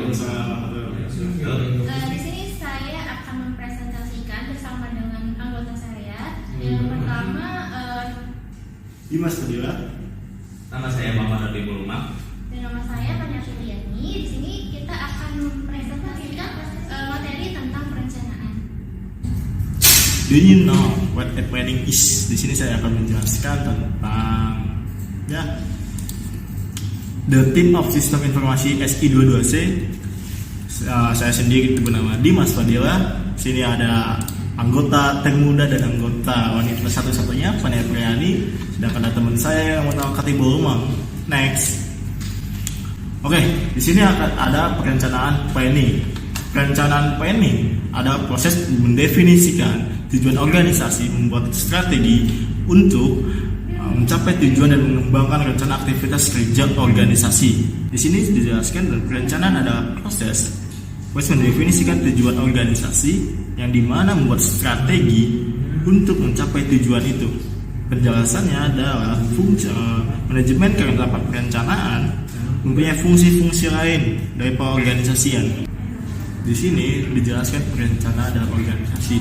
Waalaikumsalam. Di sini saya akan mempresentasikan bersama dengan anggota saya. Yang pertama, Dimas Fadila. Nama saya Muhammad Habibul Umar. dan nama saya Fania Suliani. Di sini kita akan mempresentasikan materi tentang perencanaan. Do you know what a planning is? Di sini saya akan menjelaskan tentang the team of sistem informasi SI22C. Saya sendiri itu bernama Dimas Fadila. Sini ada anggota termuda dan anggota wanita satu-satunya Fania Suliani. Sedangkan ada teman saya yang mau Katibul Umar. Next. Oke, di sini akan ada perencanaan planning. Perencanaan planning ada proses mendefinisikan tujuan organisasi, membuat strategi untuk mencapai tujuan dan mengembangkan rencana aktivitas kerja organisasi. Di sini dijelaskan dan perencanaan ada proses mendefinisikan tujuan organisasi yang dimana membuat strategi untuk mencapai tujuan itu. Penjelasannya adalah fungsi manajemen karena dapat perencanaan mempunyai fungsi-fungsi lain dari organisasian. Di sini dijelaskan perencanaan dalam organisasi.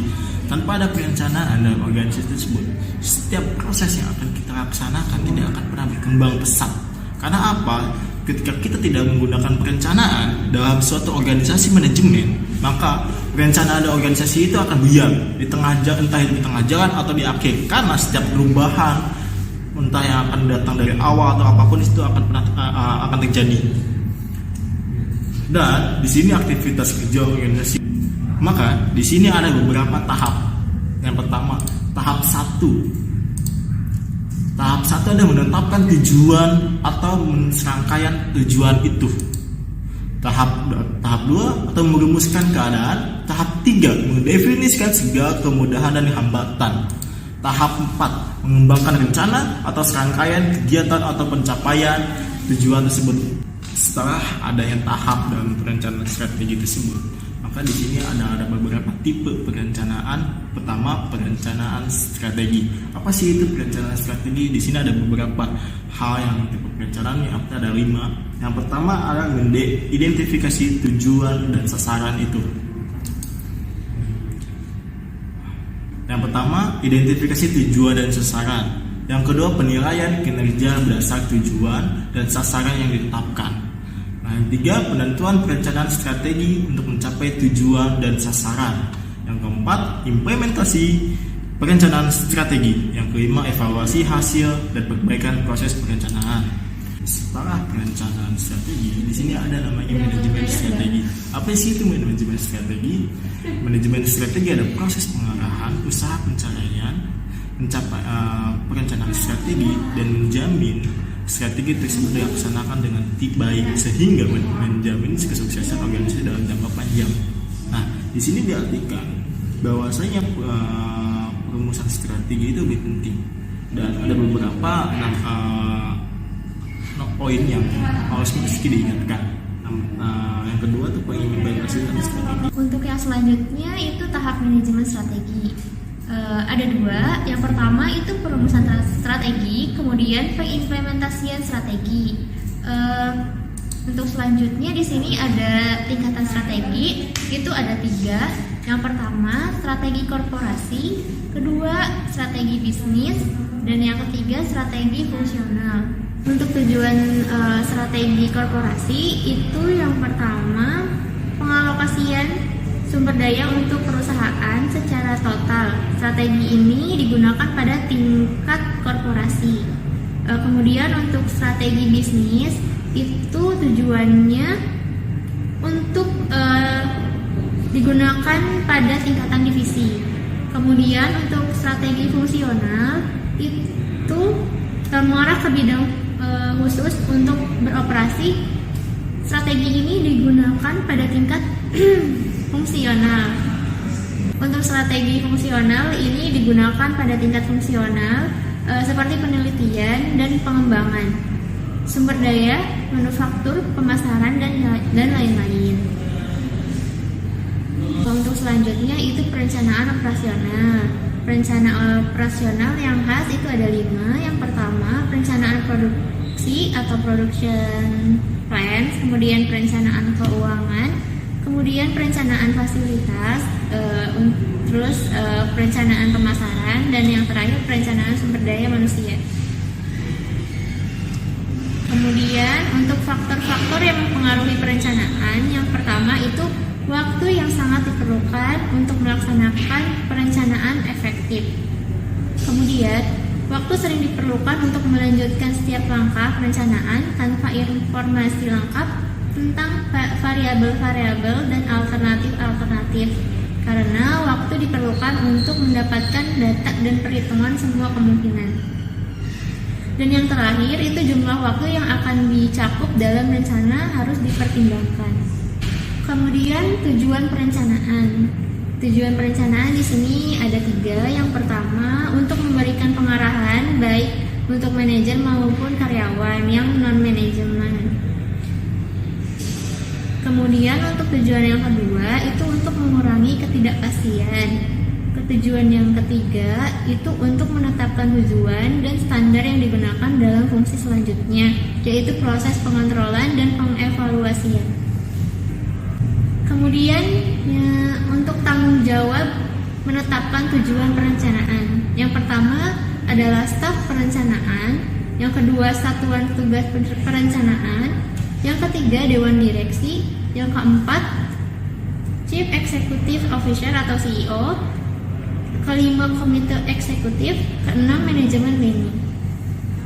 Tanpa ada perencanaan dalam organisasi tersebut, setiap proses yang akan kita laksanakan tidak akan pernah berkembang pesat. Karena apa? Ketika kita tidak menggunakan perencanaan dalam suatu organisasi manajemen, maka perencanaan dari organisasi itu akan buyar di tengah jalan, entah di tengah jalan atau di akhir. Karena setiap perubahan, entah yang akan datang dari awal atau apapun itu akan terjadi. Dan di sini aktivitas kerja organisasi. Maka di sini ada beberapa tahap. Yang pertama, tahap 1. Tahap 1 adalah menetapkan tujuan atau serangkaian tujuan itu. Tahap 2 atau merumuskan keadaan. Tahap 3 mendefinisikan segala kemudahan dan hambatan. Tahap 4 mengembangkan rencana atau serangkaian kegiatan atau pencapaian tujuan tersebut. Setelah adanya tahap dalam perencanaan strategi tersebut, maka di sini ada beberapa tipe perencanaan. Pertama, perencanaan strategi. Apa sih itu perencanaan strategi? Di sini ada beberapa hal yang tipe perencanaan yang ada 5. Yang pertama adalah identifikasi tujuan dan sasaran itu. Yang pertama, identifikasi tujuan dan sasaran. Yang kedua, penilaian kinerja berdasar tujuan dan sasaran yang ditetapkan. Yang ketiga, penentuan perencanaan strategi untuk mencapai tujuan dan sasaran. Yang keempat, implementasi perencanaan strategi. Yang kelima, evaluasi hasil dan perbaikan proses perencanaan. Setelah perencanaan strategi, di sini ada namanya manajemen strategi. Apa sih itu manajemen strategi? Manajemen strategi ada proses pengarahan, usaha pencapaian, perencanaan strategi dan menjamin strategi tersebut dilaksanakan dengan baik sehingga menjamin kesuksesan organisasi dalam jangka panjang. Nah, di sini diartikan bahwasanya perumusan strategi itu lebih penting dan ada beberapa poin yang harus mesti diingatkan. Yang kedua tuh pengimplementasian strategi. Untuk yang selanjutnya itu tahap manajemen strategi. Ada 2. Yang pertama itu perumusan strategi, kemudian pengimplementasian strategi. Untuk selanjutnya di sini ada tingkatan strategi, itu ada 3. Yang pertama strategi korporasi, kedua strategi bisnis, dan yang ketiga strategi fungsional. Untuk tujuan strategi korporasi itu yang pertama pengalokasian sumber daya untuk perusahaan secara total. Strategi ini digunakan pada tingkat korporasi. Kemudian untuk strategi bisnis itu tujuannya untuk digunakan pada tingkatan divisi. Kemudian untuk strategi fungsional itu mengarah ke bidang khusus untuk beroperasi. Strategi ini digunakan pada tingkat fungsional. Untuk strategi fungsional ini digunakan pada tingkat fungsional seperti penelitian dan pengembangan, sumber daya, manufaktur, pemasaran, dan lain-lain. Untuk selanjutnya itu perencanaan operasional. Perencanaan operasional yang khas itu ada 5. Yang pertama, perencanaan produksi produksi atau production plan, kemudian perencanaan keuangan, kemudian perencanaan fasilitas, terus perencanaan pemasaran, dan yang terakhir perencanaan sumber daya manusia. Kemudian untuk faktor-faktor yang mempengaruhi perencanaan, yang pertama itu waktu yang sangat diperlukan untuk melaksanakan perencanaan efektif. Kemudian waktu sering diperlukan untuk melanjutkan setiap langkah perencanaan tanpa informasi lengkap tentang variabel-variabel dan alternatif-alternatif, karena waktu diperlukan untuk mendapatkan data dan perhitungan semua kemungkinan. Dan yang terakhir itu jumlah waktu yang akan dicakup dalam rencana harus dipertimbangkan. Kemudian tujuan perencanaan. Tujuan perencanaan di sini ada 3. Yang pertama, untuk memberikan pengarahan baik untuk manajer maupun karyawan yang non-manajemen. Kemudian untuk tujuan yang kedua itu untuk mengurangi ketidakpastian. Tujuan yang ketiga itu untuk menetapkan tujuan dan standar yang digunakan dalam fungsi selanjutnya, yaitu proses pengontrolan dan pengevaluasian. Kemudian untuk tanggung jawab menetapkan tujuan perencanaan. Yang pertama adalah staf perencanaan, yang kedua satuan tugas perencanaan, yang ketiga dewan direksi, yang keempat Chief Executive Officer atau CEO, kelima komite eksekutif, keenam manajemen planning.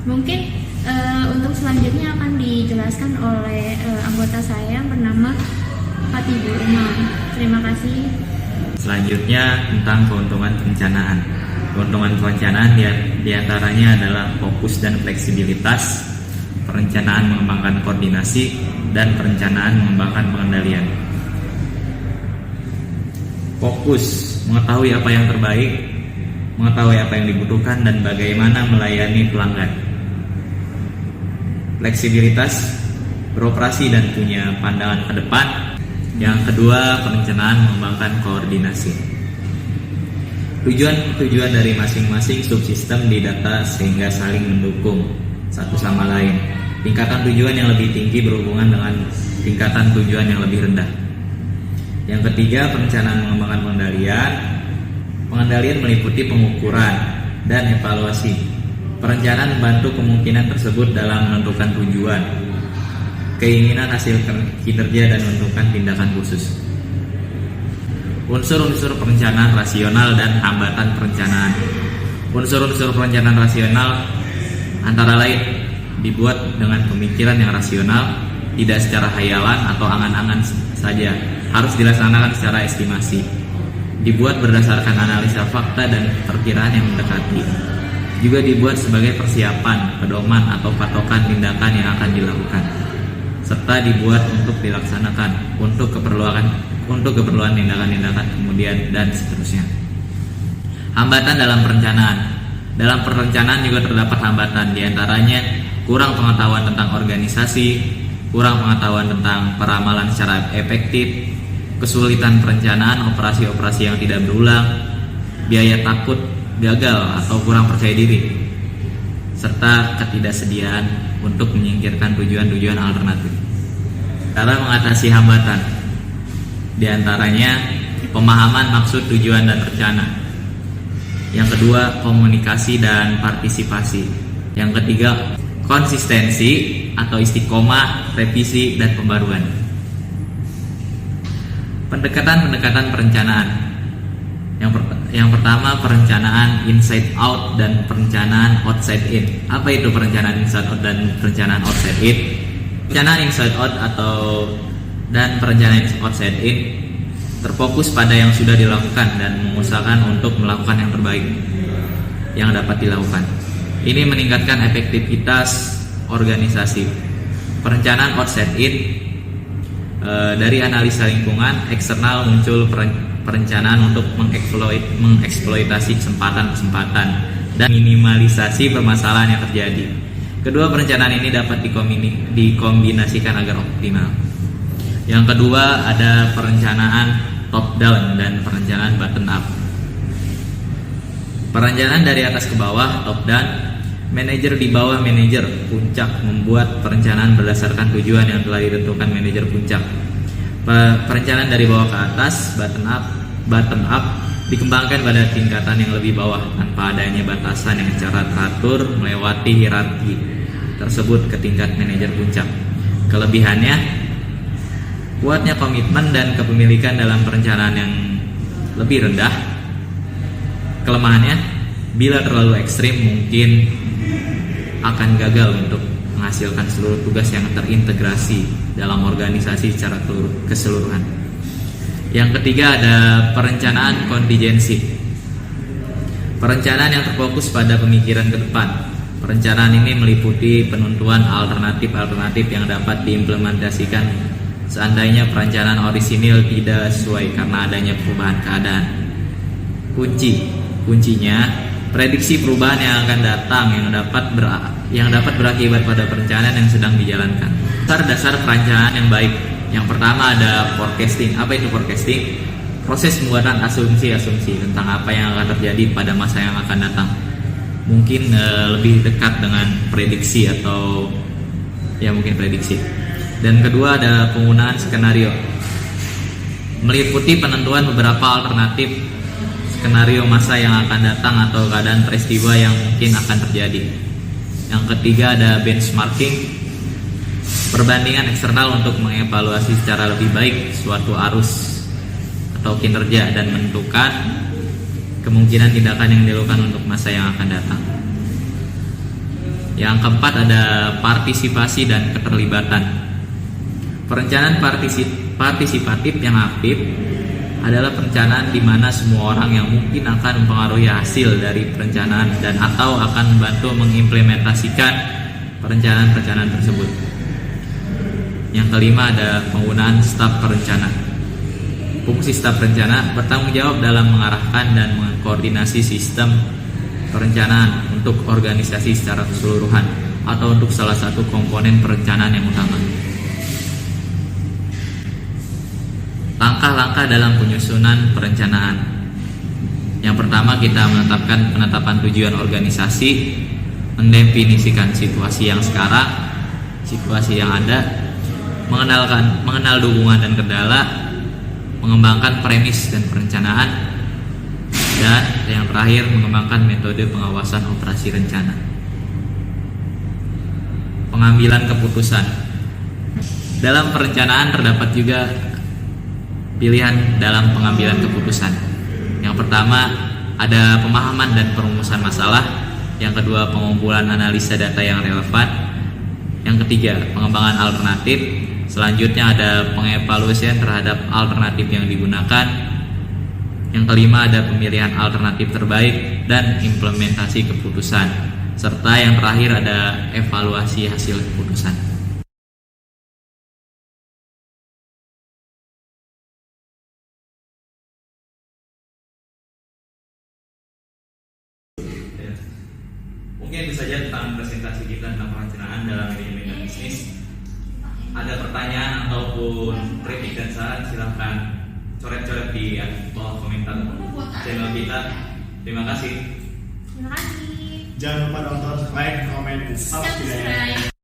Mungkin untuk selanjutnya akan dijelaskan oleh anggota saya yang bernama Fatibur Umam. Terima kasih. Selanjutnya tentang keuntungan perencanaan. Keuntungan perencanaan diantaranya adalah fokus dan fleksibilitas, perencanaan mengembangkan koordinasi, dan perencanaan mengembangkan pengendalian. Fokus, mengetahui apa yang terbaik, mengetahui apa yang dibutuhkan, dan bagaimana melayani pelanggan. Fleksibilitas, beroperasi dan punya pandangan ke depan. Yang kedua, perencanaan mengembangkan koordinasi. Tujuan dari masing-masing subsistem didata sehingga saling mendukung satu sama lain. Tingkatan tujuan yang lebih tinggi berhubungan dengan tingkatan tujuan yang lebih rendah. Yang ketiga, perencanaan mengembangkan pengendalian. Pengendalian meliputi pengukuran dan evaluasi. Perencanaan membantu kemungkinan tersebut dalam menentukan tujuan, keinginan hasil kinerja, dan menentukan tindakan khusus. Unsur-unsur perencanaan rasional dan hambatan perencanaan. Unsur-unsur perencanaan rasional antara lain dibuat dengan pemikiran yang rasional, tidak secara hayalan atau angan-angan saja, harus dilaksanakan secara estimasi, dibuat berdasarkan analisa fakta dan perkiraan yang mendekati, juga dibuat sebagai persiapan, pedoman atau patokan tindakan yang akan dilakukan, serta dibuat untuk dilaksanakan untuk keperluan tindakan-tindakan kemudian dan seterusnya. Hambatan dalam perencanaan. Dalam perencanaan juga terdapat hambatan, diantaranya kurang pengetahuan tentang organisasi, kurang pengetahuan tentang peramalan secara efektif, kesulitan perencanaan operasi-operasi yang tidak berulang, biaya takut gagal atau kurang percaya diri, serta ketidaksediaan untuk menyingkirkan tujuan-tujuan alternatif. Cara mengatasi hambatan, diantaranya pemahaman maksud tujuan dan rencana. Yang kedua, komunikasi dan partisipasi. Yang ketiga, konsistensi atau istiqomah, revisi, dan pembaruan. Pendekatan perencanaan. Yang pertama, perencanaan inside out dan perencanaan outside in. Apa itu perencanaan inside out dan perencanaan outside in? Perencanaan inside out dan perencanaan outside in terfokus pada yang sudah dilakukan dan mengusahakan untuk melakukan yang terbaik yang dapat dilakukan. Ini meningkatkan efektivitas organisasi. Perencanaan outside in, dari analisa lingkungan eksternal muncul perencanaan untuk mengeksploitasi kesempatan-kesempatan dan minimalisasi permasalahan yang terjadi. Kedua perencanaan ini dapat dikombinasikan agar optimal. Yang kedua ada perencanaan top down dan perencanaan bottom up. Perencanaan dari atas ke bawah top down Manajer di bawah manajer puncak membuat perencanaan berdasarkan tujuan yang telah ditentukan manajer puncak. Perencanaan dari bawah ke atas, bottom up dikembangkan pada tingkatan yang lebih bawah tanpa adanya batasan yang secara teratur melewati hierarki tersebut ke tingkat manajer puncak. Kelebihannya, kuatnya komitmen dan kepemilikan dalam perencanaan yang lebih rendah. Kelemahannya, bila terlalu ekstrim mungkin akan gagal untuk menghasilkan seluruh tugas yang terintegrasi dalam organisasi secara keseluruhan. Yang ketiga ada perencanaan kontingensi. Perencanaan yang terfokus pada pemikiran ke depan. Perencanaan ini meliputi penentuan alternatif-alternatif yang dapat diimplementasikan seandainya perencanaan orisinil tidak sesuai karena adanya perubahan keadaan. Kuncinya prediksi perubahan yang akan datang yang dapat berakibat pada perencanaan yang sedang dijalankan. Dasar perencanaan yang baik. Yang pertama ada forecasting. Apa itu forecasting? Proses pembuatan asumsi-asumsi tentang apa yang akan terjadi pada masa yang akan datang. Mungkin lebih dekat dengan prediksi atau ya mungkin prediksi. Dan kedua ada penggunaan skenario. Meliputi penentuan beberapa alternatif skenario masa yang akan datang atau keadaan peristiwa yang mungkin akan terjadi. Yang ketiga ada benchmarking. Perbandingan eksternal untuk mengevaluasi secara lebih baik suatu arus atau kinerja dan menentukan kemungkinan tindakan yang dilakukan untuk masa yang akan datang. Yang keempat ada partisipasi dan keterlibatan. Perencanaan partisipatif yang aktif adalah perencanaan di mana semua orang yang mungkin akan mempengaruhi hasil dari perencanaan dan atau akan membantu mengimplementasikan perencanaan tersebut. Yang kelima ada penggunaan staf perencana. Fungsi staf perencana bertanggung jawab dalam mengarahkan dan mengkoordinasi sistem perencanaan untuk organisasi secara keseluruhan atau untuk salah satu komponen perencanaan yang utama. Langkah-langkah dalam penyusunan perencanaan. Yang pertama kita menetapkan penetapan tujuan organisasi, mendefinisikan situasi yang sekarang, situasi yang ada, mengenal dukungan dan kendala, mengembangkan premis dan perencanaan, dan yang terakhir mengembangkan metode pengawasan operasi rencana. Pengambilan keputusan. Dalam perencanaan terdapat juga pilihan dalam pengambilan keputusan. Yang pertama ada pemahaman dan perumusan masalah. Yang kedua pengumpulan analisa data yang relevan. Yang ketiga pengembangan alternatif. Selanjutnya ada pengevaluasian terhadap alternatif yang digunakan. Yang kelima ada pemilihan alternatif terbaik dan implementasi keputusan. Serta yang terakhir ada evaluasi hasil keputusan. Mungkin itu saja tentang presentasi kita tentang perencanaan dalam manajemen bisnis. Ada pertanyaan ataupun kritik dan saran silahkan coret-coret di bawah komentar channel kita. Terima kasih. Terima kasih. Jangan lupa nonton, like, comment, dan subscribe.